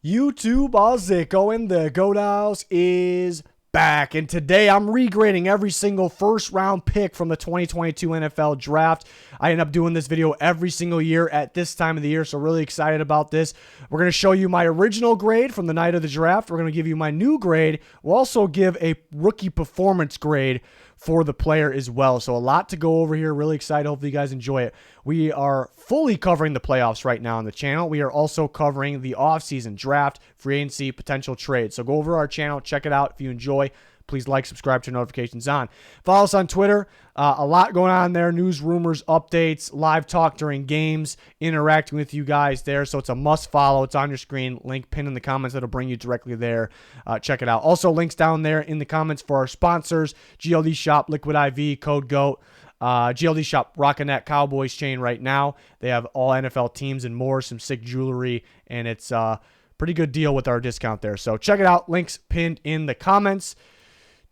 YouTube, how's it going? The GOTSON is back, and today I'm regrading every single first round pick from the 2022 NFL Draft. I end up doing this video every single year at this time of the year, so really excited about this. We're going to show you my original grade from the night of the draft. We're going to give you my new grade. We'll also give a rookie performance grade for the player as well. So a lot to go over here. Really excited. Hopefully you guys enjoy it. We are fully covering the playoffs right now on the channel. We are also covering the offseason draft, free agency, potential trade. So go over our channel, check it out. If you enjoy, please like, subscribe, turn notifications on. Follow us on Twitter. A lot going on there. News, rumors, updates, live talk during games, interacting with you guys there. So it's a must follow. It's on your screen. Link pinned in the comments. That'll bring you directly there. Check it out. Also, links down there in the comments for our sponsors. GLD Shop, Liquid IV, Code GOAT. GLD Shop, rocking that Cowboys chain right now. They have all NFL teams and more, some sick jewelry, and it's a pretty good deal with our discount there. So check it out. Links pinned in the comments.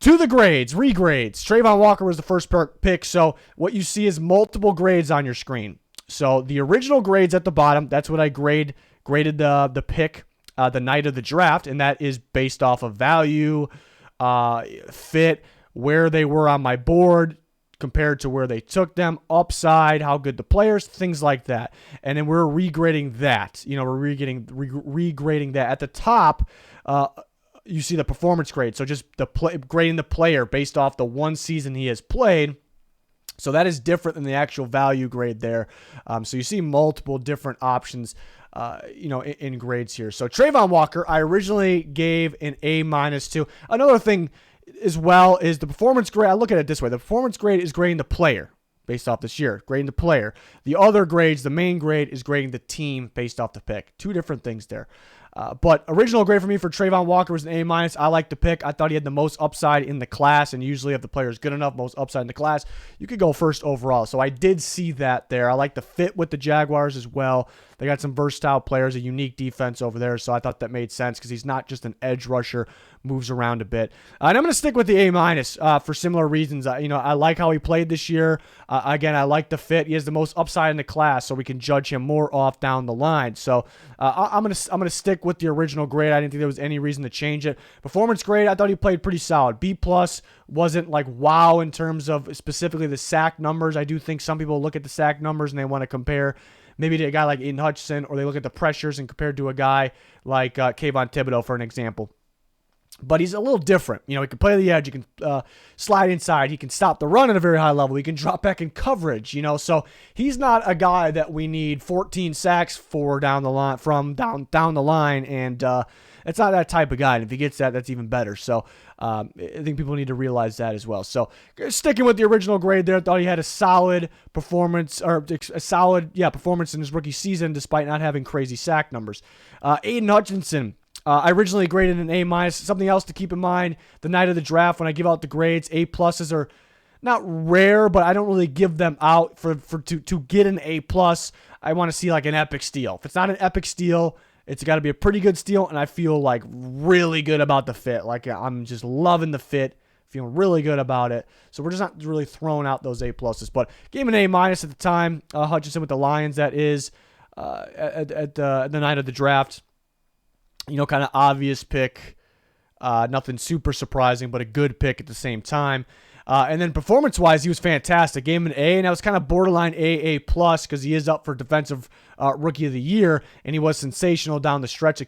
To the grades, regrades. TRAVON Walker was the first pick, so what you see is multiple grades on your screen. So the original grades at the bottom, that's what I graded the pick the night of the draft, and that is based off of value, fit, where they were on my board compared to where they took them, upside, how good the players, things like that. And then we're regrading that. You know, we're regrading that. At the top, you see the performance grade. So just grading the player based off the one season he has played. So that is different than the actual value grade there. So you see multiple different options, in grades here. So TRAVON Walker, I originally gave an A- to. Another thing as well is the performance grade. I look at it this way. The performance grade is grading the player based off this year, grading the player. The other grades, the main grade, is grading the team based off the pick. Two different things there. But original grade for me for TRAVON Walker was an A-. I liked the pick. I thought he had the most upside in the class, and usually if the player is good enough, most upside in the class, you could go first overall. So I did see that there. I like the fit with the Jaguars as well. They got some versatile players, a unique defense over there, so I thought that made sense because he's not just an edge rusher, moves around a bit. And I'm going to stick with the A- for similar reasons. I like how he played this year. Again, I like the fit. He has the most upside in the class, so we can judge him more off down the line. So I'm gonna stick with the original grade. I didn't think there was any reason to change it. Performance grade, I thought he played pretty solid. B+, wasn't like wow in terms of specifically the sack numbers. I do think some people look at the sack numbers and they want to compare maybe to a guy like AIDAN Hutchinson, or they look at the pressures and compared to a guy like KAYVON THIBODEAUX, for an example. But he's a little different. He can play the edge. He can slide inside. He can stop the run at a very high level. He can drop back in coverage. So he's not a guy that we need 14 sacks for down the line, down the line. And it's not that type of guy. And if he gets that, that's even better. So I think people need to realize that as well. So sticking with the original grade there, I thought he had a solid performance, performance in his rookie season, despite not having crazy sack numbers. AIDAN Hutchinson. I originally graded an A-. Something else to keep in mind, the night of the draft, when I give out the grades, A+ are not rare, but I don't really give them out to get an A+. I want to see like an epic steal. If it's not an epic steal, it's got to be a pretty good steal, and I feel like really good about the fit. Like I'm just loving the fit, feeling really good about it. So we're just not really throwing out those A+. But gave him an A- at the time. Hutchinson with the Lions, that is, at the night of the draft. Kind of obvious pick, nothing super surprising, but a good pick at the same time. And then performance-wise, he was fantastic. Gave him an A, and that was kind of borderline A+ because he is up for Defensive Rookie of the Year, and he was sensational down the stretch,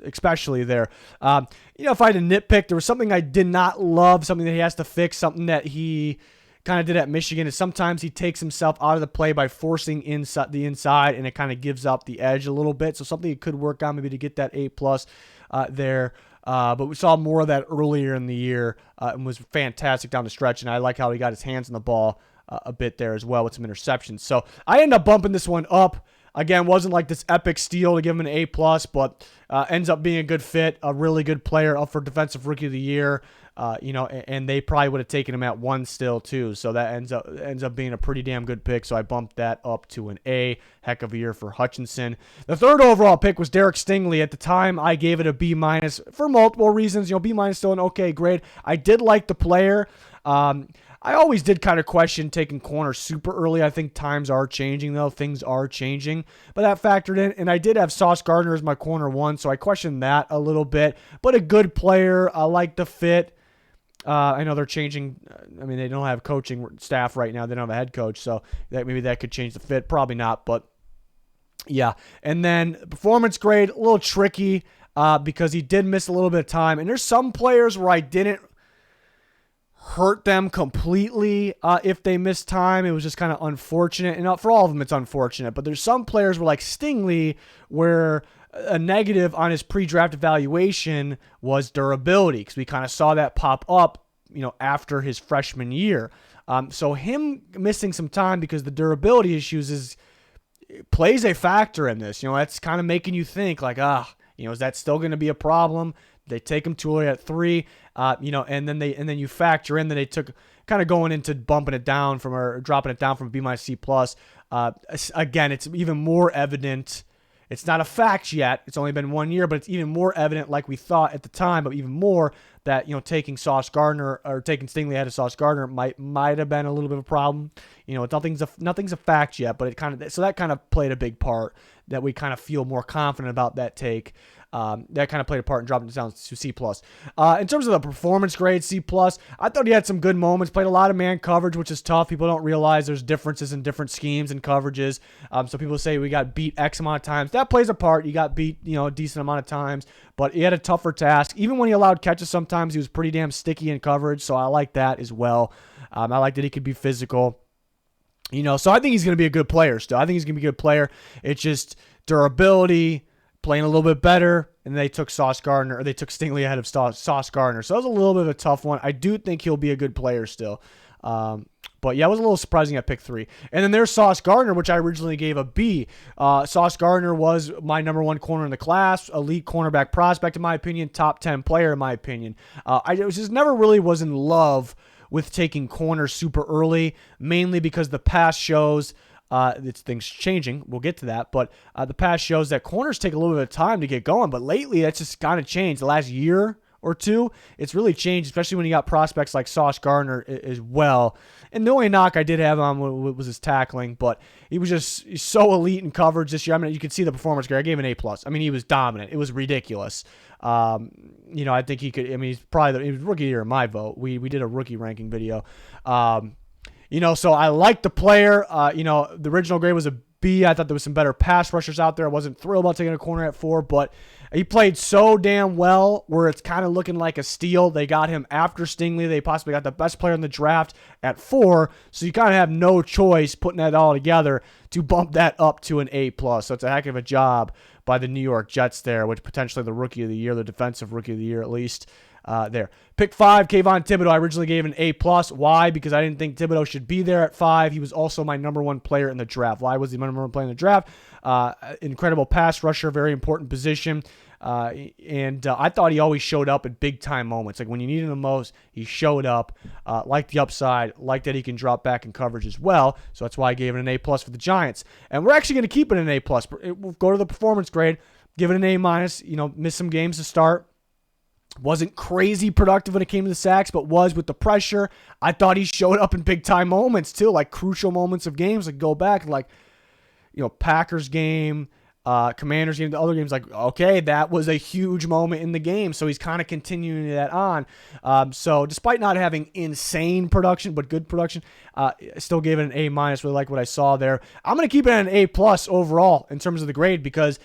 especially there. If I had to nitpick, there was something I did not love, something that he has to fix, something that he kind of did at Michigan, is sometimes he takes himself out of the play by forcing the inside, and it kind of gives up the edge a little bit. So something he could work on maybe to get that A+ there. But we saw more of that earlier in the year and was fantastic down the stretch, and I like how he got his hands on the ball a bit there as well with some interceptions. So I ended up bumping this one up. Again, wasn't like this epic steal to give him an A+, but ends up being a good fit, a really good player, up for Defensive Rookie of the Year. And they probably would have taken him at 1 still too. So that ends up being a pretty damn good pick. So I bumped that up to an A. Heck of a year for Hutchinson. The third overall pick was Derek Stingley. At the time, I gave it a B- for multiple reasons. B- still an okay grade. I did like the player. I always did kind of question taking corners super early. I think times are changing, though. Things are changing. But that factored in. And I did have Sauce Gardner as my corner 1, so I questioned that a little bit. But a good player. I like the fit. I know they're changing. I mean, they don't have coaching staff right now. They don't have a head coach, so maybe that could change the fit. Probably not, but yeah. And then performance grade, a little tricky because he did miss a little bit of time. And there's some players where I didn't hurt them completely if they missed time. It was just kind of unfortunate. And for all of them, it's unfortunate. But there's some players where, like Stingley, where a negative on his pre-draft evaluation was durability, because we kind of saw that pop up, after his freshman year. So him missing some time because the durability issues plays a factor in this. That's kind of making you think like, is that still going to be a problem? They take him too early at 3, and then you factor in that they took kind of going into bumping it down or dropping it down from B- C+. Again, it's even more evident. It's not a fact yet. It's only been 1 year, but it's even more evident, like we thought at the time, but even more that taking Sauce Gardner or taking Stingley ahead of Sauce Gardner might have been a little bit of a problem. Nothing's a fact yet, but that kind of played a big part, that we kind of feel more confident about that take. That kind of played a part in dropping it down to C+. In terms of the performance grade, C+. I thought he had some good moments, played a lot of man coverage, which is tough. People don't realize there's differences in different schemes and coverages. So people say we got beat X amount of times. That plays a part. You got beat, a decent amount of times, but he had a tougher task. Even when he allowed catches sometimes, he was pretty damn sticky in coverage, so I like that as well. I like that he could be physical. So I think he's going to be a good player still. I think he's going to be a good player. It's just durability, playing a little bit better, and they took Stingley ahead of Sauce Gardner. So that was a little bit of a tough one. I do think he'll be a good player still. But yeah, it was a little surprising at pick 3. And then there's Sauce Gardner, which I originally gave a B. Sauce Gardner was my number 1 corner in the class, elite cornerback prospect in my opinion, top 10 player in my opinion. I just never really was in love with taking corners super early, mainly because the past shows it's things changing. We'll get to that. But the past shows that corners take a little bit of time to get going. But lately, that's just kind of changed. The last year or two, it's really changed, especially when you got prospects like Sauce Gardner as well. And the only knock I did have on was his tackling, but he's so elite in coverage this year. I mean, you can see the performance grade. I gave him an A+. I mean, he was dominant. It was ridiculous. I think he could. I mean, he was rookie of the year in my vote. We did a rookie ranking video. So I liked the player. The original grade was a B. I thought there was some better pass rushers out there. I wasn't thrilled about taking a corner at 4, but he played so damn well where it's kind of looking like a steal. They got him after Stingley. They possibly got the best player in the draft at 4, so you kind of have no choice putting that all together to bump that up to an A+. So it's a heck of a job by the New York Jets there, which potentially the rookie of the year, the defensive rookie of the year at least. There. Pick 5, KAYVON Thibodeaux. I originally gave an A+. Why? Because I didn't think Thibodeaux should be there at 5. He was also my number 1 player in the draft. Why was he my number 1 player in the draft? Incredible pass rusher, very important position. And I thought he always showed up at big-time moments. Like when you needed him the most, he showed up. Liked the upside. Liked that he can drop back in coverage as well. So that's why I gave it an A+ for the Giants. And we're actually going to keep it an A+. We'll go to the performance grade. Give it an A-. Missed some games to start. Wasn't crazy productive when it came to the sacks, but was with the pressure. I thought he showed up in big-time moments, too, like crucial moments of games. Like, go back, like, Packers game, Commanders game, the other games, like, okay, that was a huge moment in the game, so he's kind of continuing that on. So despite not having insane production, but good production, I still gave it an A-. Really like what I saw there. I'm going to keep it at an A+ overall in terms of the grade because,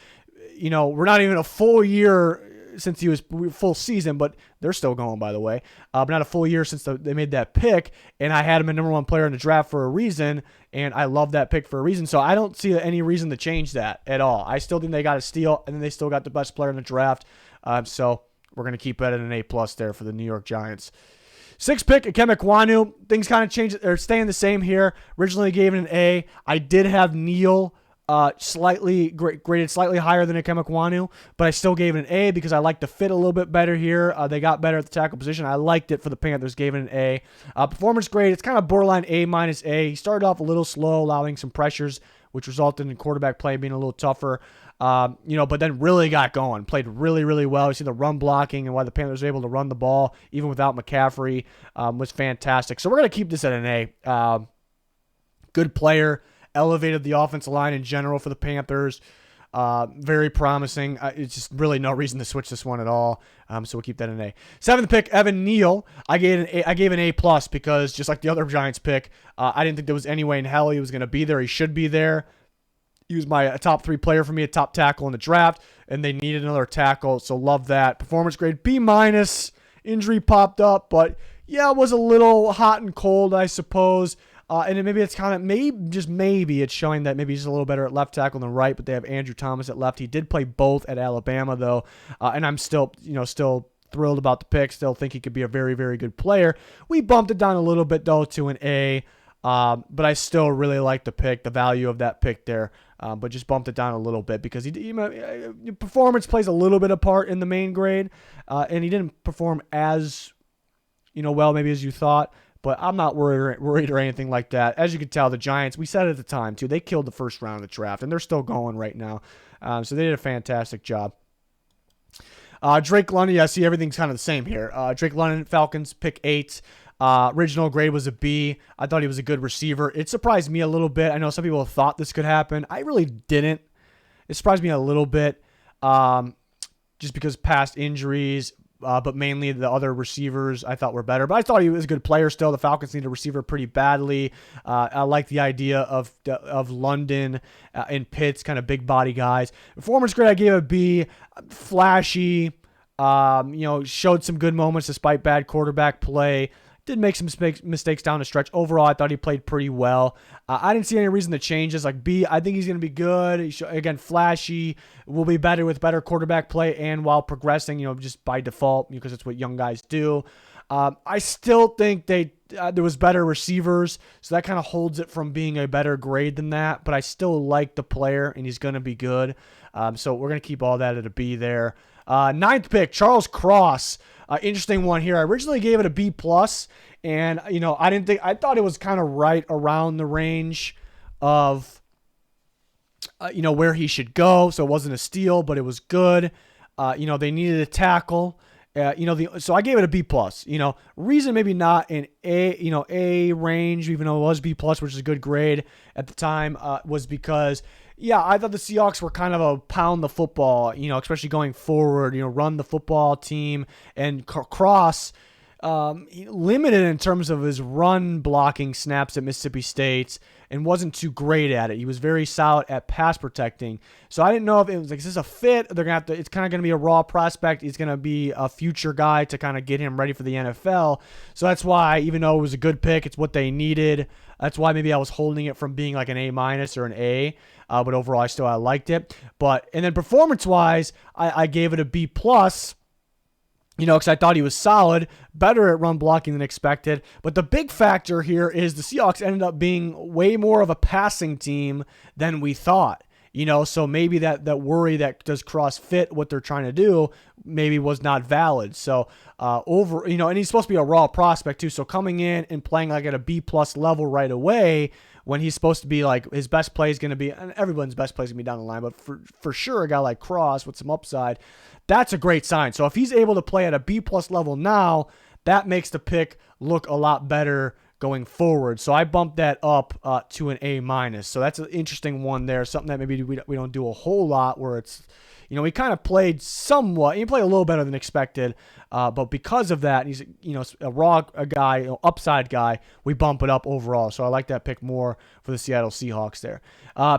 we're not even a full year since he was full season, but they're still going, by the way. But not a full year since they made that pick, and I had him a number 1 player in the draft for a reason, and I love that pick for a reason. So I don't see any reason to change that at all. I still think they got a steal, and then they still got the best player in the draft. So we're going to keep it at an A+ there for the New York Giants. 6th pick, Ikem Ekwonu. Things kind of changed. They're staying the same here. Originally gave it an A. I did have NEAL graded slightly higher than Ikem Ekwonu, but I still gave it an A because I liked the fit a little bit better here. They got better at the tackle position. I liked it for the Panthers, gave it an A. Performance grade, it's kind of borderline A-. He started off a little slow, allowing some pressures, which resulted in quarterback play being a little tougher. But then really got going, played really, really well. You see the run blocking and why the Panthers were able to run the ball even without McCaffrey was fantastic. So we're going to keep this at an A. Good player, elevated the offensive line in general for the Panthers. Very promising. It's just really no reason to switch this one at all. So we'll keep that an A. 7th pick, Evan Neal. I gave an A plus because just like the other Giants pick, I didn't think there was any way in hell he was going to be there. He should be there. He was my top 3 player for me, a top tackle in the draft, and they needed another tackle. So love that. Performance grade B minus. Injury popped up, but yeah, it was a little hot and cold, I suppose. And maybe it's kind of maybe it's showing that maybe he's a little better at left tackle than right, but they have Andrew Thomas at left. He did play both at Alabama though, and I'm still thrilled about the pick. Still think he could be a very, very good player. We bumped it down a little bit though to an A, but I still really like the pick, the value of that pick there. But just bumped it down a little bit because performance plays a little bit of part in the main grade, and he didn't perform as well maybe as you thought. But I'm not worried or anything like that. As you can tell, the Giants, we said it at the time, too, they killed the first round of the draft, and they're still going right now. So they did a fantastic job. Drake London, I see everything's kind of the same here. Drake London, Falcons, pick 8. Original grade was a B. I thought he was a good receiver. It surprised me a little bit. I know some people thought this could happen. I really didn't. It surprised me a little bit just because past injuries. But mainly the other receivers I thought were better. But I thought he was a good player still. The Falcons need a receiver pretty badly. I like the idea of London and Pitts, kind of big body guys. Performance grade I gave a B. Flashy. Showed some good moments despite bad quarterback play. Did make some mistakes down the stretch. Overall, I thought he played pretty well. I didn't see any reason to change this. Like B, I think he's going to be good. Again, flashy. Will be better with better quarterback play and while progressing, just by default because it's what young guys do. I still think there was better receivers, so that kind of holds it from being a better grade than that. But I still like the player, and he's going to be good. So we're going to keep all that at a B there. 9th pick, Charles Cross. Interesting one here. I originally gave it a B plus, and I thought it was kind of right around the range of where he should go. So it wasn't a steal, but it was good. They needed a tackle. So I gave it a B plus. Reason maybe not an A range, even though it was B plus, which is a good grade at the time, was because. Yeah, I thought the Seahawks were kind of a pound the football, especially going forward, run the football team. And Cross, limited in terms of his run blocking snaps at Mississippi State and wasn't too great at it. He was very solid at pass protecting. So I didn't know if it was like, is this a fit? They're gonna have to. It's kind of going to be a raw prospect. He's going to be a future guy to kind of get him ready for the NFL. So that's why, even though it was a good pick, it's what they needed. That's why maybe I was holding it from being like an A minus or an A. But overall, I liked it. And then performance-wise, I gave it a B plus, because I thought he was solid, better at run blocking than expected. But the big factor here is the Seahawks ended up being way more of a passing team than we thought. So maybe that worry that does Cross fit what they're trying to do maybe was not valid. So and he's supposed to be a raw prospect too. So coming in and playing like at a B plus level right away, when he's supposed to be like his best play is going to be, and everyone's best play is going to be down the line, but for sure a guy like Cross with some upside, that's a great sign. So if he's able to play at a B plus level now, that makes the pick look a lot better going forward. So I bumped that up to an A minus. So that's an interesting one there. Something that maybe we don't do a whole lot, where it's, he kind of played somewhat. He played a little better than expected, but because of that, he's a guy, upside guy. We bump it up overall. So I like that pick more for the Seattle Seahawks there.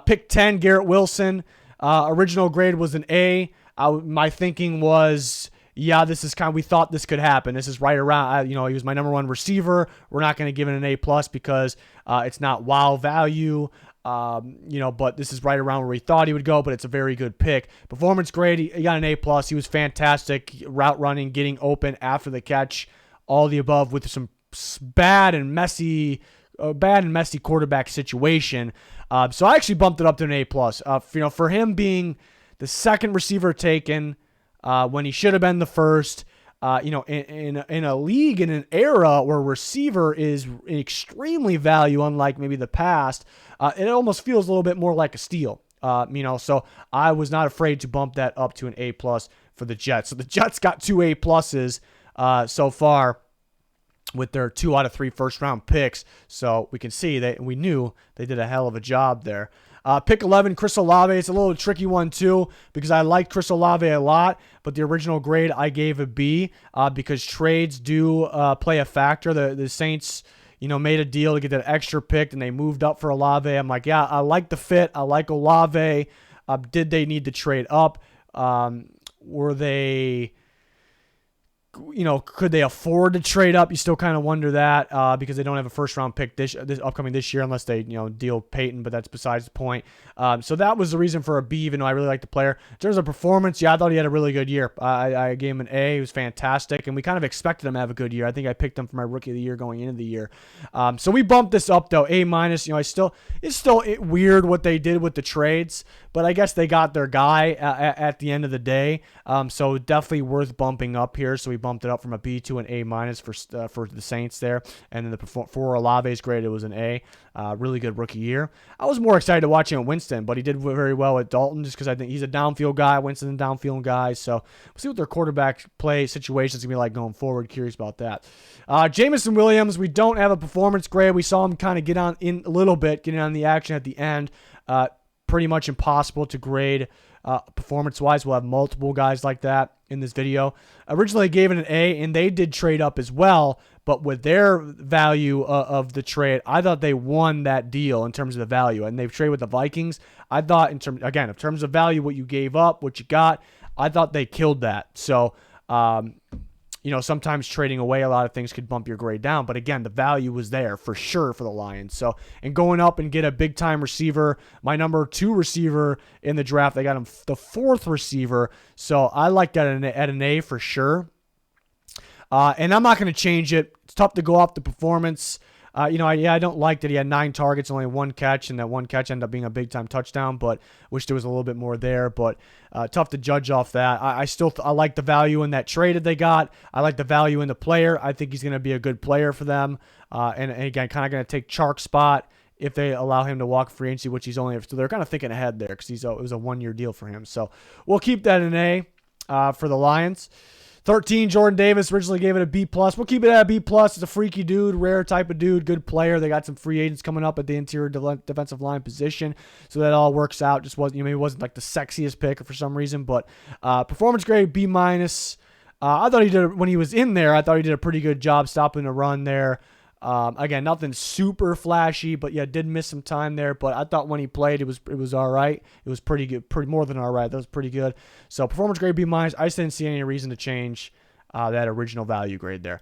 Pick 10, Garrett Wilson. Original grade was an A. My thinking was, yeah, this is we thought this could happen. This is right around, he was my number 1 receiver. We're not going to give it an A plus because it's not wow value. But this is right around where we thought he would go, but it's a very good pick. Performance grade, he got an A plus. He was fantastic. Route running, getting open after the catch, all the above with some bad and messy quarterback situation. So I actually bumped it up to an A plus. For him being the second receiver taken when he should have been the first. In a league, in an era where receiver is extremely value, unlike maybe the past, it almost feels a little bit more like a steal. So I was not afraid to bump that up to an A+ for the Jets. So the Jets got 2 A+s so far with their 2 out of 3 first-round picks. So we can see that we knew they did a hell of a job there. Pick 11, Chris Olave. It's a little tricky one, too, because I liked Chris Olave a lot, but the original grade I gave a B because trades do play a factor. The Saints, made a deal to get that extra pick, and they moved up for Olave. I'm like, yeah, I like the fit. I like Olave. Did they need to trade up? Were they... could they afford to trade up? You still kind of wonder that because they don't have a first-round pick this upcoming this year unless they, deal Peyton, but that's besides the point. So that was the reason for a B, even though I really like the player. In terms of performance, yeah, I thought he had a really good year. I gave him an A. He was fantastic, and we kind of expected him to have a good year. I think I picked him for my Rookie of the Year going into the year. So we bumped this up, though, A-. It's still weird what they did with the trades, but I guess they got their guy at the end of the day. So definitely worth bumping up here. So we bumped it up from a B to an A- for the Saints there. And then for Olave's grade, it was an A. Really good rookie year. I was more excited to watch him at Winston, but he did very well at Dalton just because I think he's a downfield guy. Winston's a downfield guy. So we'll see what their quarterback play situation is going to be like going forward. Curious about that. Jameson Williams, we don't have a performance grade. We saw him kind of get on in a little bit, getting on the action at the end. Pretty much impossible to grade performance-wise. We'll have multiple guys like that in this video. Originally, I gave it an A, and they did trade up as well, but with their value of the trade, I thought they won that deal in terms of the value, and they've traded with the Vikings. I thought, in terms of value, what you gave up, what you got, I thought they killed that. So, sometimes trading away a lot of things could bump your grade down. But again, the value was there for sure for the Lions. So, and going up and get a big-time receiver, my number 2 receiver in the draft, they got him the 4th receiver. So I like that at an A for sure. And I'm not going to change it. It's tough to go off the performance. I don't like that he had 9 targets, only 1 catch, and that 1 catch ended up being a big-time touchdown, but wish there was a little bit more there. But tough to judge off that. I like the value in that trade that they got. I like the value in the player. I think he's going to be a good player for them. And again, kind of going to take Chark's spot if they allow him to walk free agency, which he's only – so they're kind of thinking ahead there because it was a 1-year deal for him. So we'll keep that an A for the Lions. 13, Jordan Davis. Originally gave it a B+. We'll keep it at a B+. It's a freaky dude, rare type of dude, good player. They got some free agents coming up at the interior defensive line position, so that all works out. Just wasn't, maybe wasn't like the sexiest pick for some reason, but performance grade B-. I thought he did, when he was in there, I thought he did a pretty good job stopping the run there. Again, nothing super flashy, but yeah, did miss some time there. But I thought when he played, it was all right. It was pretty good, pretty more than all right. That was pretty good. So performance grade B-. I just didn't see any reason to change that original value grade there.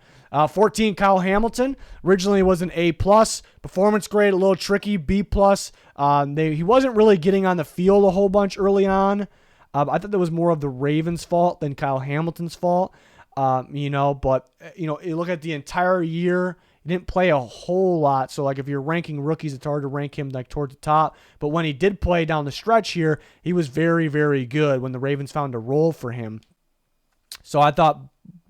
14, Kyle Hamilton. Originally was an A+. Performance grade a little tricky, B+. He wasn't really getting on the field a whole bunch early on. I thought that was more of the Ravens' fault than Kyle Hamilton's fault. But you look at the entire year. He didn't play a whole lot, so like if you're ranking rookies, it's hard to rank him like towards the top. But when he did play down the stretch here, he was very, very good when the Ravens found a role for him. So I thought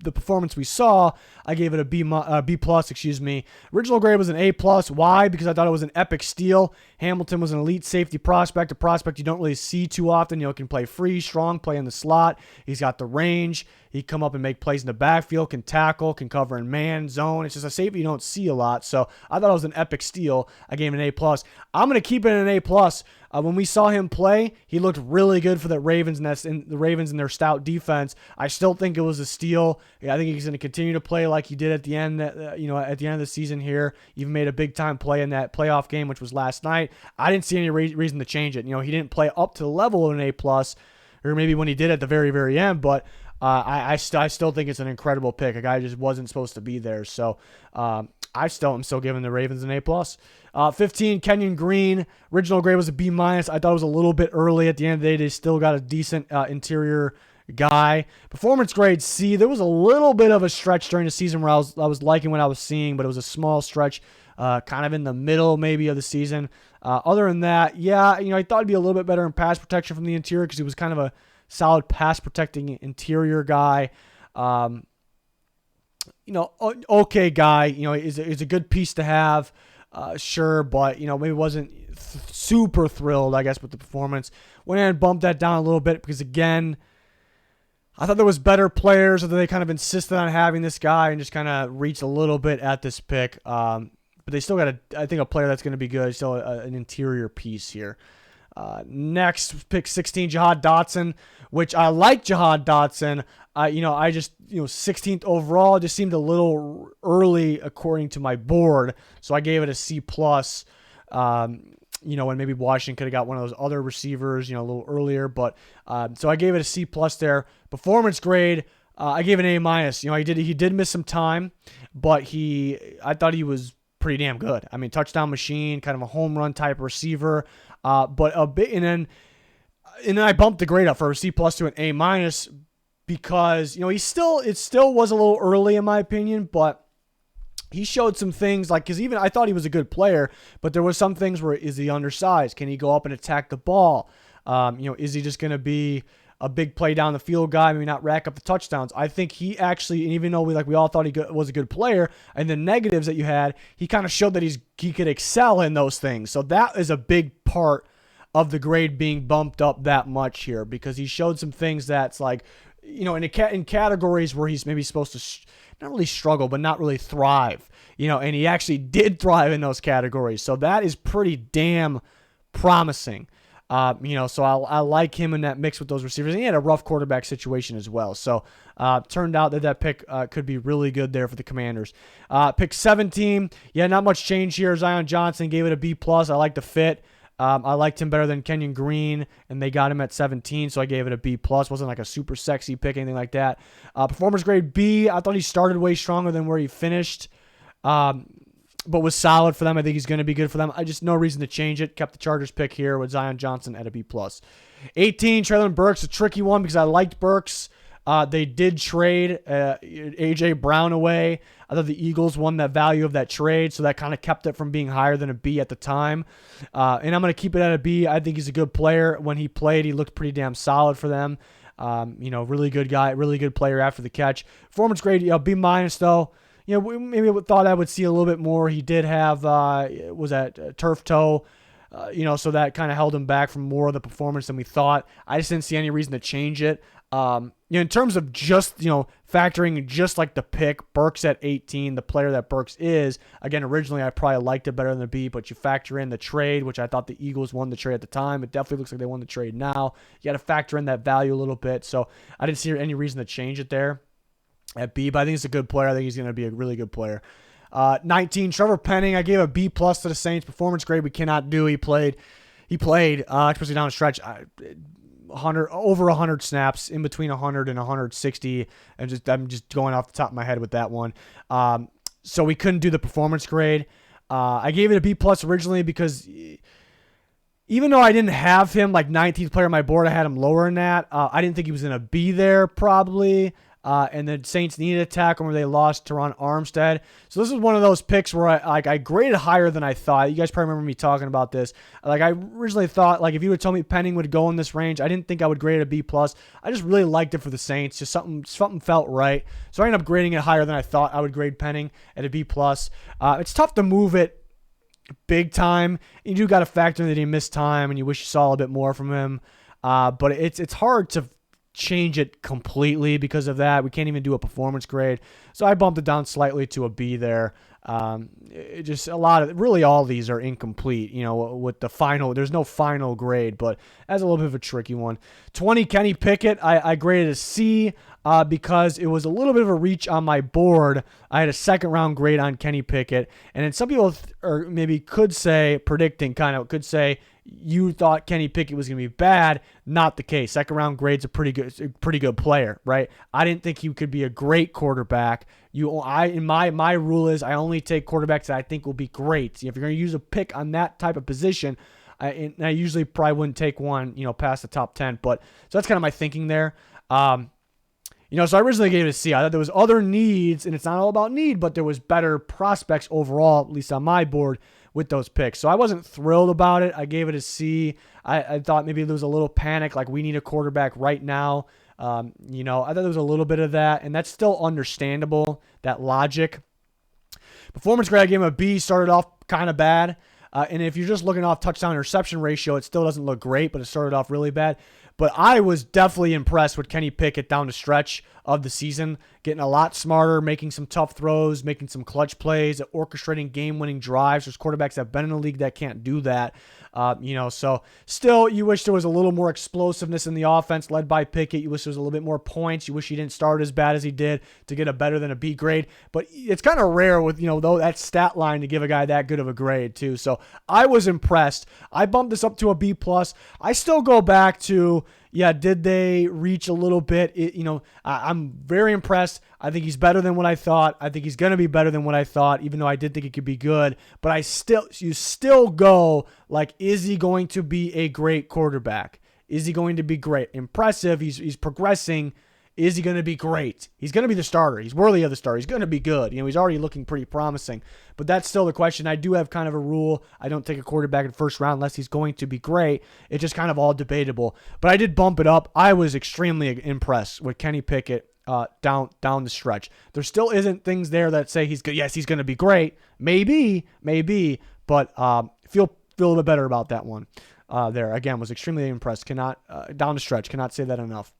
the performance we saw, I gave it a B+. Original grade was an A+. Why? Because I thought it was an epic steal. Hamilton was an elite safety prospect, a prospect you don't really see too often. Can play free, strong, play in the slot. He's got the range. He can come up and make plays in the backfield, can tackle, can cover in man, zone. It's just a safety you don't see a lot. So I thought it was an epic steal. I gave him an A+. I'm going to keep it an A+. When we saw him play, he looked really good for the Ravens and their stout defense. I still think it was a steal. Yeah, I think he's going to continue to play like he did at the end. At the end of the season here, even made a big time play in that playoff game, which was last night. I didn't see any reason to change it. He didn't play up to the level of an A+, or maybe when he did at the very, very end, but I still think it's an incredible pick. A guy just wasn't supposed to be there. So I'm still giving the Ravens an A+. 15, Kenyon Green. Original grade was a B-. I thought it was a little bit early. At the end of the day, they still got a decent interior guy. Performance grade C. There was a little bit of a stretch during the season where I was liking what I was seeing, but it was a small stretch, kind of in the middle maybe of the season. Other than that, yeah, I thought it'd be a little bit better in pass protection from the interior because he was kind of a solid pass protecting interior guy. Okay guy, is a good piece to have. sure, but, you know, maybe wasn't super thrilled, I guess, with the performance. Went ahead and bumped that down a little bit because, again, I thought there was better players, or they kind of insisted on having this guy and just kind of reached a little bit at this pick. But they still got, I think, a player that's going to be good. Still an interior piece here. Next, pick 16, Jahan Dotson, which I like Jahan Dotson. I just, 16th overall just seemed a little early according to my board. So I gave it a C+. And maybe Washington could have got one of those other receivers, a little earlier. But so I gave it a C+ there. Performance grade, I gave it an A-. He did miss some time, but I thought he was pretty damn good. I mean, touchdown machine, kind of a home run type receiver. But a bit, and then I bumped the grade up for a C+ to an A- because it still was a little early in my opinion, but he showed some things because even I thought he was a good player, but there was some things where, is he undersized? Can he go up and attack the ball? Is he just going to be a big play down the field guy, maybe not rack up the touchdowns? I think he actually, and even though we all thought he was a good player, and the negatives that you had, he kind of showed that he could excel in those things. So that is a big part of the grade being bumped up that much here, because he showed some things that's in categories where he's maybe supposed to not really struggle, but not really thrive, and he actually did thrive in those categories. So that is pretty damn promising. So I like him in that mix with those receivers. And he had a rough quarterback situation as well. So turned out that pick could be really good there for the Commanders. Pick 17, not much change here. Zion Johnson, gave it a B+. I like the fit. I liked him better than Kenyon Green, and they got him at 17, so I gave it a B+. Wasn't like a super sexy pick, anything like that. Performance grade B. I thought he started way stronger than where he finished, but was solid for them. I think he's going to be good for them. I just no reason to change it. Kept the Chargers pick here with Zion Johnson at a B+. 18, Treylon Burks, a tricky one because I liked Burks. They did trade A.J. Brown away. I thought the Eagles won that value of that trade, so that kind of kept it from being higher than a B at the time. And I'm going to keep it at a B. I think he's a good player. When he played, he looked pretty damn solid for them. Really good guy, really good player after the catch. Performance grade, B- though. Maybe thought I would see a little bit more. He did have, was that turf toe? So that kind of held him back from more of the performance than we thought. I just didn't see any reason to change it. In terms of just, factoring just like the pick, Burks at 18, the player that Burks is, again, originally I probably liked it better than the B, but you factor in the trade, which I thought the Eagles won the trade at the time. It definitely looks like they won the trade now. You got to factor in that value a little bit. So I didn't see any reason to change it there at B, but I think he's a good player. I think he's going to be a really good player. 19, Trevor Penning. I gave a B+ to the Saints. Performance grade we cannot do. He played, especially down the stretch, over 100 snaps, in between 100 and 160. I'm just going off the top of my head with that one. So we couldn't do the performance grade. I gave it a B+ originally because even though I didn't have him like 19th player on my board, I had him lower than that. I didn't think he was going to be there probably. And the Saints needed a tackle where they lost Teron Armstead. So this is one of those picks where I graded higher than I thought. You guys probably remember me talking about this. I originally thought, if you would tell me Penning would go in this range, I didn't think I would grade it a B+. I just really liked it for the Saints. Just something felt right. So I ended up grading it higher than I thought I would grade Penning at a B+. It's tough to move it big time. You do got to factor in that he missed time, and you wish you saw a bit more from him. But it's hard to change it completely because of that. We can't even do a performance grade. So I bumped it down slightly to a B there. Just really all these are incomplete, with the final, there's no final grade, but that's a little bit of a tricky one. 20, Kenny Pickett. I graded a C because it was a little bit of a reach on my board. I had a second round grade on Kenny Pickett. And then some people could say you thought Kenny Pickett was going to be bad. Not the case. Second round grade's a pretty good player, right? I didn't think he could be a great quarterback. My rule is I only take quarterbacks that I think will be great. If you're going to use a pick on that type of position, I usually probably wouldn't take one, past the top 10. But so that's kind of my thinking there. So I originally gave it a C. I thought there was other needs, and it's not all about need, but there was better prospects overall, at least on my board, with those picks. So I wasn't thrilled about it. I gave it a C. I thought maybe there was a little panic, like we need a quarterback right now. I thought there was a little bit of that, and that's still understandable, that logic. Performance grade, I gave him a B. Started off kind of bad. And if you're just looking off touchdown interception ratio, it still doesn't look great, but it started off really bad. But I was definitely impressed with Kenny Pickett down the stretch of the season, getting a lot smarter, making some tough throws, making some clutch plays, orchestrating game-winning drives. There's quarterbacks that have been in the league that can't do that. So still, you wish there was a little more explosiveness in the offense led by Pickett. You wish there was a little bit more points. You wish he didn't start as bad as he did to get a better than a B grade. But it's kind of rare with, though that stat line to give a guy that good of a grade too. So I was impressed. I bumped this up to a B+. I still go back to, did they reach a little bit? I'm very impressed. I think he's better than what I thought. I think he's going to be better than what I thought, even though I did think he could be good. But you still go like, is he going to be a great quarterback? Is he going to be great? Impressive. He's progressing. Is he going to be great? He's going to be the starter. He's worthy of the starter. He's going to be good. He's already looking pretty promising. But that's still the question. I do have kind of a rule. I don't take a quarterback in the first round unless he's going to be great. It's just kind of all debatable. But I did bump it up. I was extremely impressed with Kenny Pickett down the stretch. There still isn't things there that say he's good. Yes, he's going to be great. Maybe. But feel a little bit better about that one. There again, was extremely impressed. Cannot down the stretch. Cannot say that enough.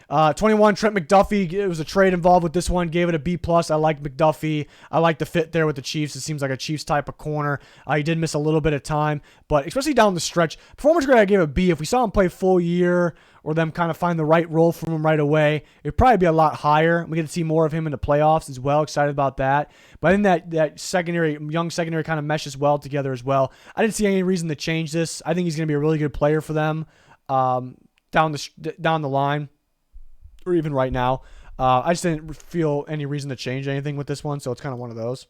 21, Trent McDuffie. It was a trade involved with this one. Gave it a B+. I like McDuffie. I like the fit there with the Chiefs. It seems like a Chiefs type of corner. He did miss a little bit of time, but especially down the stretch. Performance grade, I gave a B. If we saw him play full year or them kind of find the right role for him right away, it'd probably be a lot higher. We get to see more of him in the playoffs as well. Excited about that. But I think that young secondary kind of meshes well together as well. I didn't see any reason to change this. I think he's going to be a really good player for them down the line. Or even right now. I just didn't feel any reason to change anything with this one, so it's kind of one of those.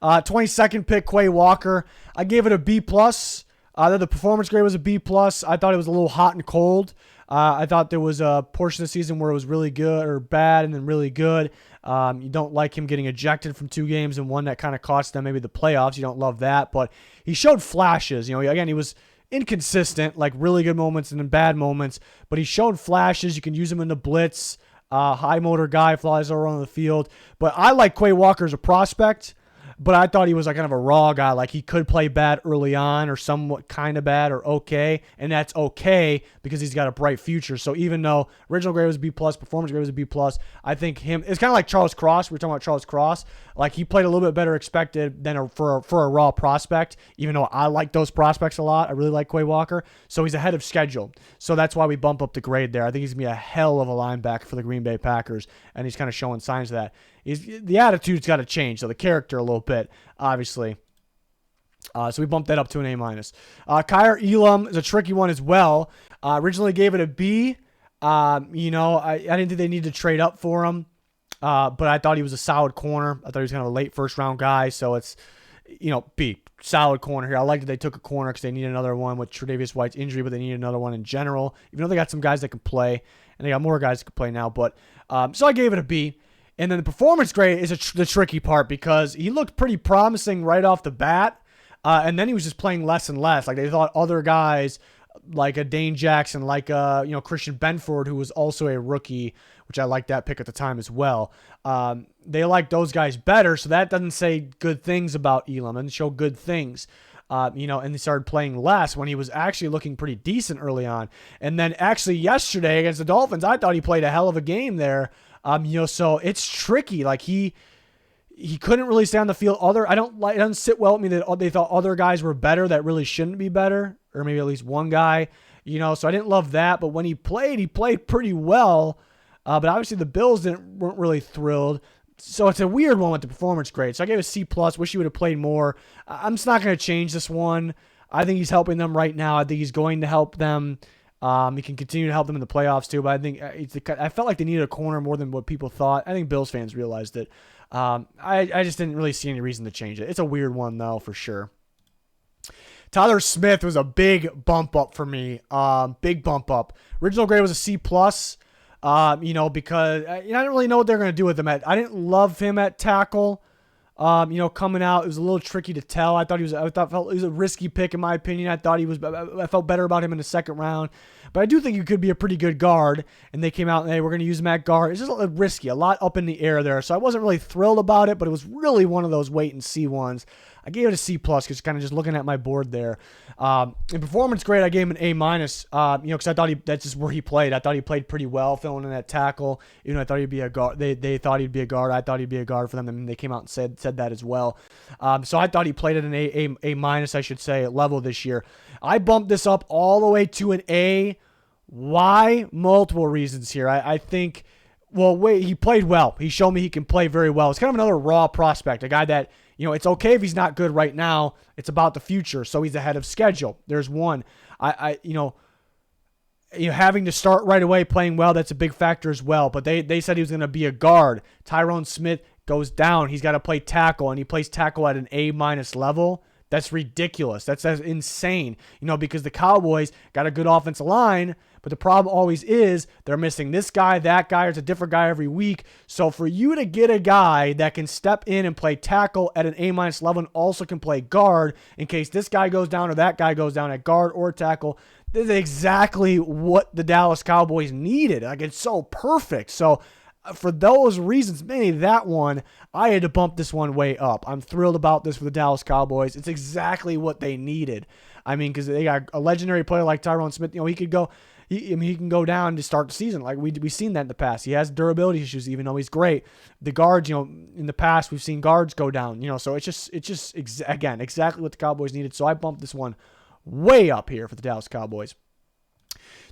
22nd pick, Quay Walker. I gave it a B+. The performance grade was a B+. I thought it was a little hot and cold. I thought there was a portion of the season where it was really good or bad and then really good. You don't like him getting ejected from 2 games and one that kind of cost them maybe the playoffs. You don't love that, but he showed flashes. Again, he was inconsistent, like really good moments and then bad moments, but he showed flashes. You can use him in the blitz, high motor guy, flies around the field. But I like Quay Walker as a prospect, but I thought he was like kind of a raw guy. Like he could play bad early on or somewhat kind of bad or okay, and that's okay because he's got a bright future. So even though original grade was B+, performance grade was a B+, I think it's kind of like Charles Cross. We were talking about Charles Cross. Like he played a little bit better expected than for a raw prospect, even though I like those prospects a lot. I really like Quay Walker. So he's ahead of schedule. So that's why we bump up the grade there. I think he's going to be a hell of a linebacker for the Green Bay Packers, and he's kind of showing signs of that. The attitude's got to change, so the character a little bit, obviously. So we bumped that up to an A-. Kaiir Elam is a tricky one as well. Originally gave it a B. I didn't think they needed to trade up for him, but I thought he was a solid corner. I thought he was kind of a late first-round guy, so it's, B. Solid corner here. I like that they took a corner because they need another one with Tre'Davious White's injury, but they need another one in general, even though they got some guys that can play, and they got more guys that can play now. But so I gave it a B. And then the performance grade is the tricky part because he looked pretty promising right off the bat, and then he was just playing less and less. Like they thought other guys like a Dane Jackson, like Christian Benford, who was also a rookie, which I liked that pick at the time as well. They liked those guys better, so that doesn't say good things about Elam and show good things. And he started playing less when he was actually looking pretty decent early on. And then actually yesterday against the Dolphins, I thought he played a hell of a game there. So it's tricky. Like he couldn't really stay on the field. It doesn't sit well with me that they thought other guys were better that really shouldn't be better, or maybe at least one guy, so I didn't love that. But when he played pretty well. But obviously the Bills weren't really thrilled. So it's a weird one with the performance grade. So I gave a C+. Wish he would have played more. I'm just not going to change this one. I think he's helping them right now. I think he's going to help them. He can continue to help them in the playoffs too, but I think I felt like they needed a corner more than what people thought. I think Bills fans realized it. I just didn't really see any reason to change it. It's a weird one though, for sure. Tyler Smith was a big bump up for me. Big bump up. Original grade was a C+. Because I didn't really know what they're going to do with him. I didn't love him at tackle. Coming out, it was a little tricky to tell. I thought it was a risky pick in my opinion. I felt better about him in the second round, but I do think he could be a pretty good guard. And they came out and hey, we're going to use him at guard. It's just risky, a lot up in the air there. So I wasn't really thrilled about it, but it was really one of those wait and see ones. I gave it a C plus because kind of just looking at my board there. In performance grade, I gave him an A minus. Because I thought that's just where he played. I thought he played pretty well, filling in that tackle. I thought he'd be a guard. They thought he'd be a guard. I thought he'd be a guard for them, and they came out and said that as well. So I thought he played at an A minus, I should say, level this year. I bumped this up all the way to an A. Why? Multiple reasons here. I think. Well, wait, he played well. He showed me he can play very well. It's kind of another raw prospect, a guy that, it's okay if he's not good right now. It's about the future, so he's ahead of schedule. There's one. Having to start right away playing well, that's a big factor as well. But they said he was going to be a guard. Tyrone Smith goes down. He's got to play tackle, and he plays tackle at an A-minus level. That's ridiculous. That's insane, because the Cowboys got a good offensive line, but the problem always is they're missing this guy, that guy, or it's a different guy every week. So for you to get a guy that can step in and play tackle at an A-minus level and also can play guard in case this guy goes down or that guy goes down at guard or tackle, this is exactly what the Dallas Cowboys needed. Like, it's so perfect. So for those reasons, mainly that one, I had to bump this one way up. I'm thrilled about this for the Dallas Cowboys. It's exactly what they needed. I mean, because they got a legendary player like Tyrone Smith. He could go. He can go down to start the season. Like we've seen that in the past. He has durability issues, even though he's great. The guards, in the past we've seen guards go down. So it's just again exactly what the Cowboys needed. So I bumped this one way up here for the Dallas Cowboys.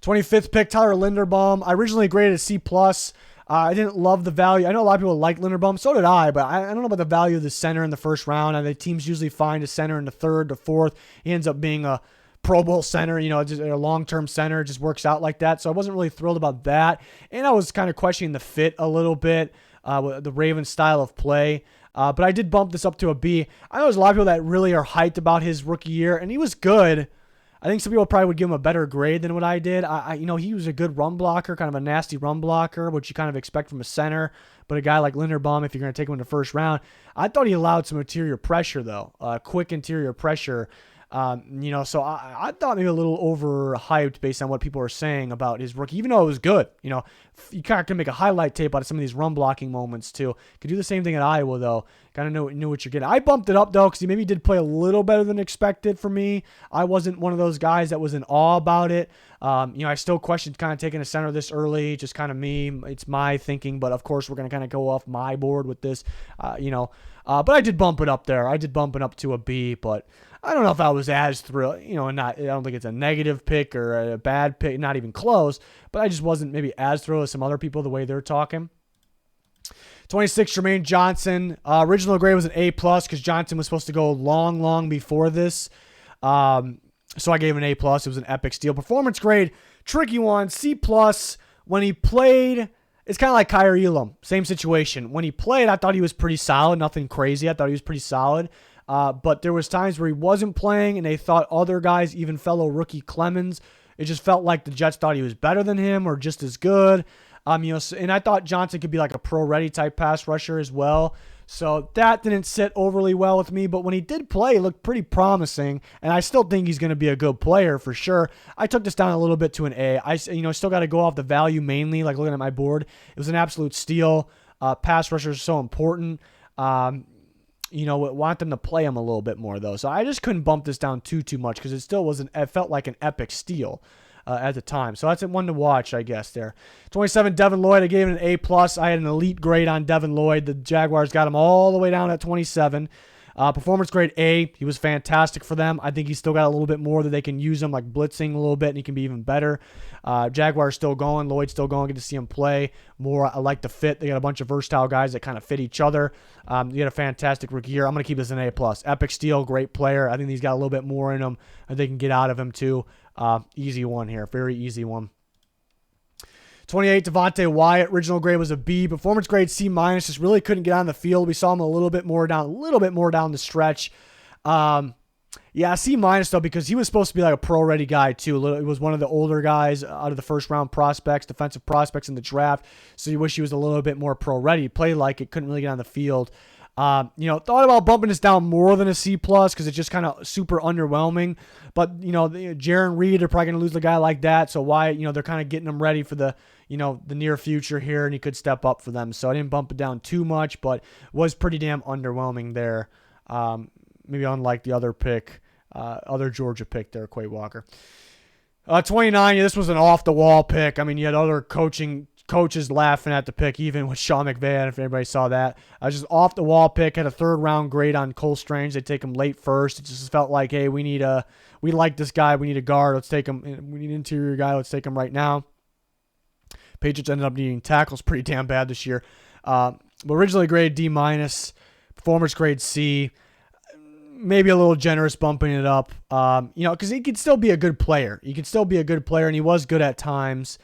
25th pick, Tyler Linderbaum. I originally graded a C plus. I didn't love the value. I know a lot of people like Linderbaum. So did I, but I don't know about the value of the center in the first round. And the teams usually find a center in the third to fourth. He ends up being a Pro Bowl center, just a long-term center. It just works out like that. So I wasn't really thrilled about that. And I was kind of questioning the fit a little bit, with the Ravens style of play. But I did bump this up to a B. I know there's a lot of people that really are hyped about his rookie year, and he was good. I think some people probably would give him a better grade than what I did. He was a good run blocker, kind of a nasty run blocker, which you kind of expect from a center. But a guy like Linderbaum, if you're going to take him in the first round, I thought he allowed some interior pressure, though. Quick interior pressure. So I thought maybe a little overhyped based on what people were saying about his rookie, even though it was good. You kind of can make a highlight tape out of some of these run blocking moments too. Could do the same thing at Iowa though. Kind of knew what you're getting. I bumped it up though because he maybe did play a little better than expected for me. I wasn't one of those guys that was in awe about it. I still questioned kind of taking a center this early, just kind of me. It's my thinking, but of course we're going to kind of go off my board with this, but I did bump it up there. I did bump it up to a B, but I don't know if I was as thrilled, and I don't think it's a negative pick or a bad pick, not even close, but I just wasn't maybe as thrilled as some other people the way they're talking. 26, Jermaine Johnson. Original grade was an A+, because Johnson was supposed to go long before this. So I gave him an A+. It was an epic steal. Performance grade, tricky one, C+. When he played, it's kind of like Kyrie Elam. Same situation. When he played, I thought he was pretty solid. Nothing crazy. I thought he was pretty solid. But there was times where he wasn't playing, and they thought other guys, even fellow rookie Clemens, it just felt like the Jets thought he was better than him or just as good. And I thought Johnson could be like a pro-ready type pass rusher as well. So that didn't sit overly well with me. But when he did play, he looked pretty promising, and I still think he's going to be a good player for sure. I took this down a little bit to an A. I still got to go off the value mainly, like looking at my board. It was an absolute steal. Pass rushers are so important. Want them to play him a little bit more, though. So I just couldn't bump this down too much because it still wasn't. It felt like an epic steal at the time. So that's one to watch, I guess, there. 27, Devin Lloyd. I gave it an A+. I had an elite grade on Devin Lloyd. The Jaguars got him all the way down at 27. Performance grade A. He was fantastic for them. I think he's still got a little bit more that they can use him, like blitzing a little bit, and he can be even better. Jaguars still going. Lloyd's still going. Get to see him play more. I like the fit. They got a bunch of versatile guys that kind of fit each other. You got a fantastic rookie year. I'm going to keep this an A+. Epic steal. Great player. I think he's got a little bit more in him that they can get out of him too. Easy one here. Very easy one. 28, Devontae Wyatt. Original grade was a B. Performance grade C-. Just really couldn't get on the field. We saw him a little bit more down the stretch. Yeah, C- though, because he was supposed to be like a pro-ready guy too. He was one of the older guys out of the first-round prospects, defensive prospects in the draft. So you wish he was a little bit more pro-ready. He played like it, couldn't really get on the field. Thought about bumping this down more than a C plus because it's just kind of super underwhelming. But Jaron Reed, they're probably going to lose a guy like that. So why, they're kind of getting him ready for the near future here, and he could step up for them. So I didn't bump it down too much, but was pretty damn underwhelming there. Maybe unlike the other pick, other Georgia pick there, Quay Walker. 29, this was an off-the-wall pick. I mean, you had other coaches laughing at the pick, even with Sean McVay, if anybody saw that. Just off-the-wall pick, had a third-round grade on Cole Strange. They take him late first. It just felt like, hey, we like this guy. We need a guard. Let's take him. We need an interior guy. Let's take him right now. Patriots ended up needing tackles pretty damn bad this year. But originally grade D-, performance grade C. Maybe a little generous bumping it up, because he could still be a good player. He could still be a good player, and he was good at times.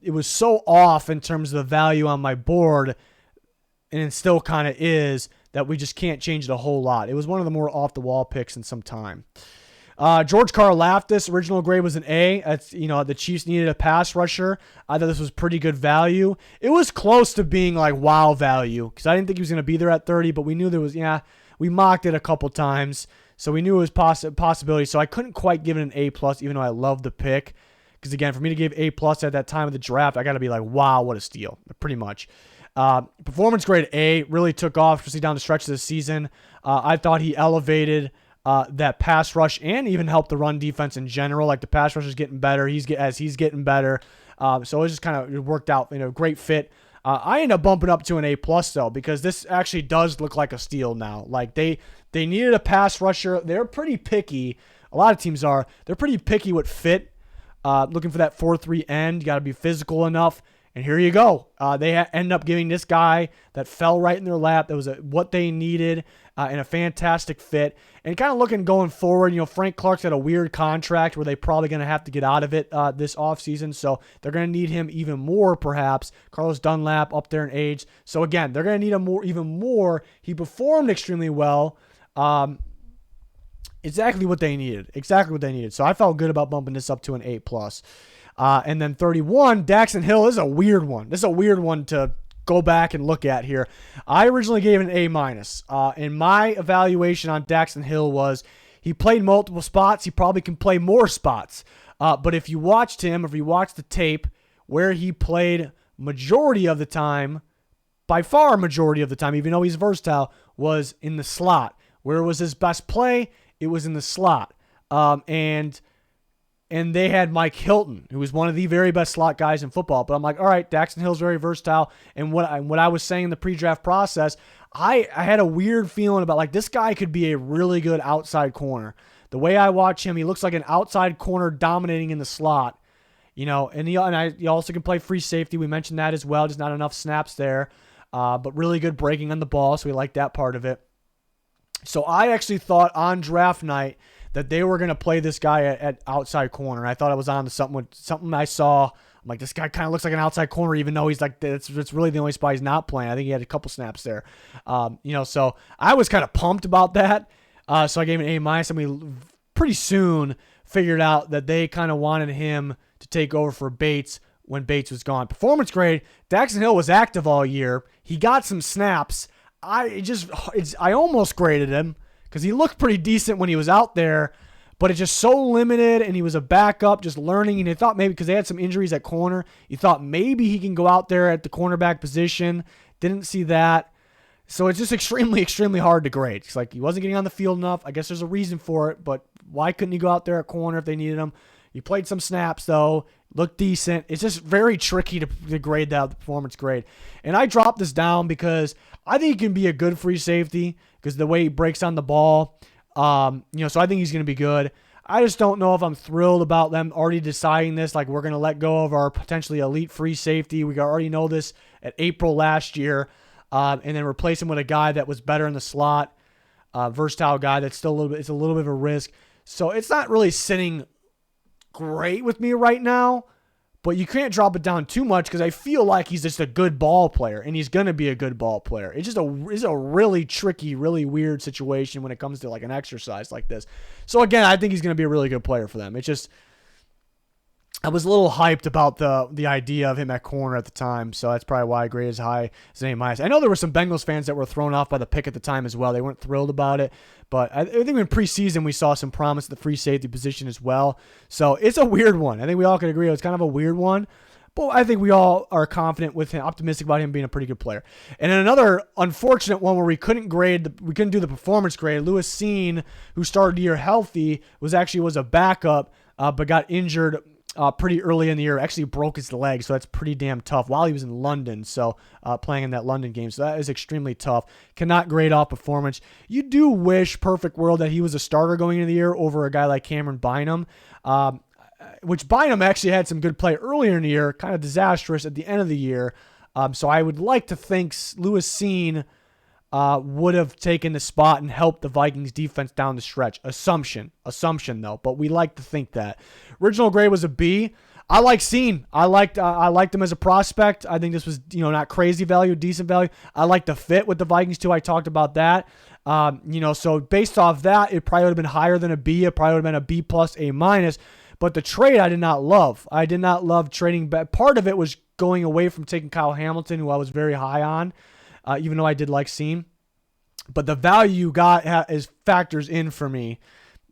It was so off in terms of the value on my board, and it still kind of is, that we just can't change it a whole lot. It was one of the more off-the-wall picks in some time. George Karlaftis, original grade was an A. That's, the Chiefs needed a pass rusher. I thought this was pretty good value. It was close to being like wow value, because I didn't think he was going to be there at 30, but we knew there was, we mocked it a couple times, so we knew it was possibility. So I couldn't quite give it an A+, even though I loved the pick. Because, again, for me to give A+ at that time of the draft, I got to be like, wow, what a steal, pretty much. Performance grade A really took off, especially down the stretch of the season. I thought he elevated that pass rush and even helped the run defense in general. Like, the pass rush is getting better as he's getting better. So it just kind of worked out, great fit. I end up bumping up to an A+, though, because this actually does look like a steal now. Like, they needed a pass rusher. They're pretty picky. A lot of teams are. They're pretty picky with fit. Looking for that 4-3 end. You got to be physical enough. And here you go. They end up giving this guy that fell right in their lap. That was what they needed and a fantastic fit. And kind of looking going forward, Frank Clark's got a weird contract where they're probably going to have to get out of it this offseason. So they're going to need him even more, perhaps. Carlos Dunlap up there in age. So, again, they're going to need him even more. He performed extremely well. Exactly what they needed. So I felt good about bumping this up to an A+. And then 31, Daxton Hill. This is a weird one. To go back and look at here. I originally gave it an A-. And my evaluation on Daxton Hill was he played multiple spots. He probably can play more spots. But if you watched him, if you watched the tape where he played majority of the time, by far majority of the time, even though he's versatile, was in the slot. Where was his best play? It was in the slot. And they had Mike Hilton, who was one of the very best slot guys in football. But I'm like, all right, Daxton Hill's very versatile. And what I was saying in the pre-draft process, I had a weird feeling about, like, this guy could be a really good outside corner. The way I watch him, he looks like an outside corner dominating in the slot. And he also can play free safety. We mentioned that as well. Just not enough snaps there. But really good breaking on the ball, so we like that part of it. So I actually thought on draft night that they were going to play this guy at outside corner. I thought I was on to something I saw. I'm like, this guy kind of looks like an outside corner, even though he's like, it's really the only spot he's not playing. I think he had a couple snaps there. So I was kind of pumped about that. So I gave him an A-. And we pretty soon figured out that they kind of wanted him to take over for Bates when Bates was gone. Performance grade, Daxton Hill was active all year. He got some snaps. I almost graded him because he looked pretty decent when he was out there, but it's just so limited, and he was a backup just learning, and he thought maybe because they had some injuries at corner, you thought maybe he can go out there at the cornerback position. Didn't see that. So it's just extremely, extremely hard to grade. It's like he wasn't getting on the field enough. I guess there's a reason for it, but why couldn't he go out there at corner if they needed him? He played some snaps, though. Looked decent. It's just very tricky to grade that, the performance grade. And I dropped this down because I think he can be a good free safety because the way he breaks on the ball. So I think he's going to be good. I just don't know if I'm thrilled about them already deciding this. Like, we're going to let go of our potentially elite free safety. We already know this at April last year. And then replace him with a guy that was better in the slot, versatile guy that's still it's a little bit of a risk. So it's not really sitting great with me right now, but you can't drop it down too much because I feel like he's just a good ball player, and he's going to be a good ball player. It's a really tricky, really weird situation when it comes to like an exercise like this. So again, I think he's going to be a really good player for them. It's just I was a little hyped about the idea of him at corner at the time, so that's probably why I graded as high as an A-. I know there were some Bengals fans that were thrown off by the pick at the time as well. They weren't thrilled about it, but I think in preseason we saw some promise at the free safety position as well. So it's a weird one. I think we all could agree it was kind of a weird one, but I think we all are confident with him, optimistic about him being a pretty good player. And then another unfortunate one where we couldn't do the performance grade. Lewis Cine, who started the year healthy, was a backup, but got injured pretty early in the year. Actually broke his leg, so that's pretty damn tough while he was in London, so playing in that London game. So that is extremely tough. Cannot grade off performance. You do wish, perfect world, that he was a starter going into the year over a guy like Cameron Bynum, which Bynum actually had some good play earlier in the year, kind of disastrous at the end of the year. So I would like to think Lewis Cine would have taken the spot and helped the Vikings defense down the stretch. Assumption though, but we like to think that. Original grade was a B. I like Cine. I liked him as a prospect. I think this was, not crazy value, decent value. I like the fit with the Vikings too. I talked about that. So based off that, it probably would have been higher than a B. It probably would have been a B plus, A minus. But the trade I did not love. I did not love trading back. Part of it was going away from taking Kyle Hamilton, who I was very high on, even though I did like Cine. But the value you got is factors in for me.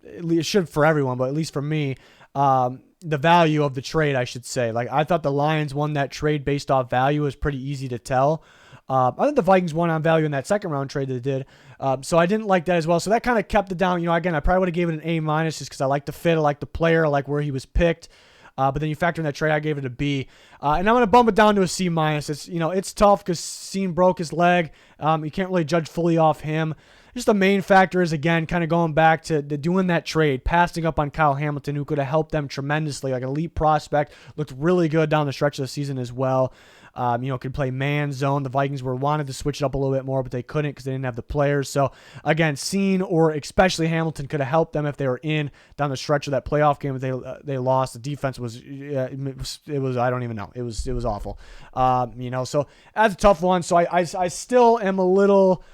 It should for everyone, but at least for me, the value of the trade, I should say. Like, I thought the Lions won that trade based off value. It was pretty easy to tell. I think the Vikings won on value in that second round trade that they did. So I didn't like that as well. So that kind of kept it down. Again, I probably would have gave it an A minus just because I like the fit, I like the player, I like where he was picked. But then you factor in that trade, I gave it a B. And I'm going to bump it down to a C minus. It's tough because Cine broke his leg. You can't really judge fully off him. Just the main factor is, again, kind of going back to doing that trade, passing up on Kyle Hamilton, who could have helped them tremendously, like an elite prospect, looked really good down the stretch of the season as well. Could play man, zone. The Vikings wanted to switch it up a little bit more, but they couldn't because they didn't have the players. So, again, Cine or especially Hamilton could have helped them if they were in down the stretch of that playoff game. If they lost, the defense was I don't even know. It was awful. So that's a tough one. So I still am a little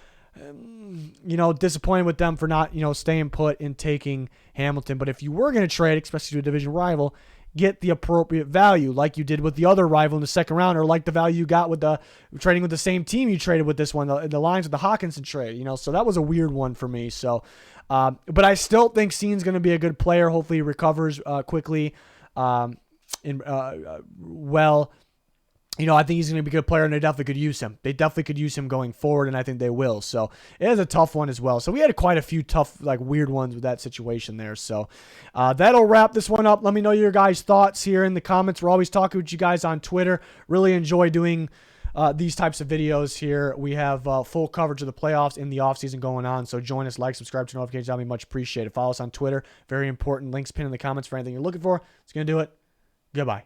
disappointed with them for not, staying put in taking Hamilton. But if you were going to trade, especially to a division rival, get the appropriate value like you did with the other rival in the second round, or like the value you got with the trading with the same team you traded with this one, the Lions with the Hawkinson trade, so that was a weird one for me. So, but I still think Cine's going to be a good player. Hopefully he recovers quickly, well. I think he's going to be a good player, and they definitely could use him. They definitely could use him going forward, and I think they will. So it is a tough one as well. So we had quite a few tough, weird ones with that situation there. So that'll wrap this one up. Let me know your guys' thoughts here in the comments. We're always talking with you guys on Twitter. Really enjoy doing these types of videos here. We have full coverage of the playoffs in the offseason going on. So join us, subscribe to notifications. That'll be much appreciated. Follow us on Twitter. Very important. Links pinned in the comments for anything you're looking for. It's going to do it. Goodbye.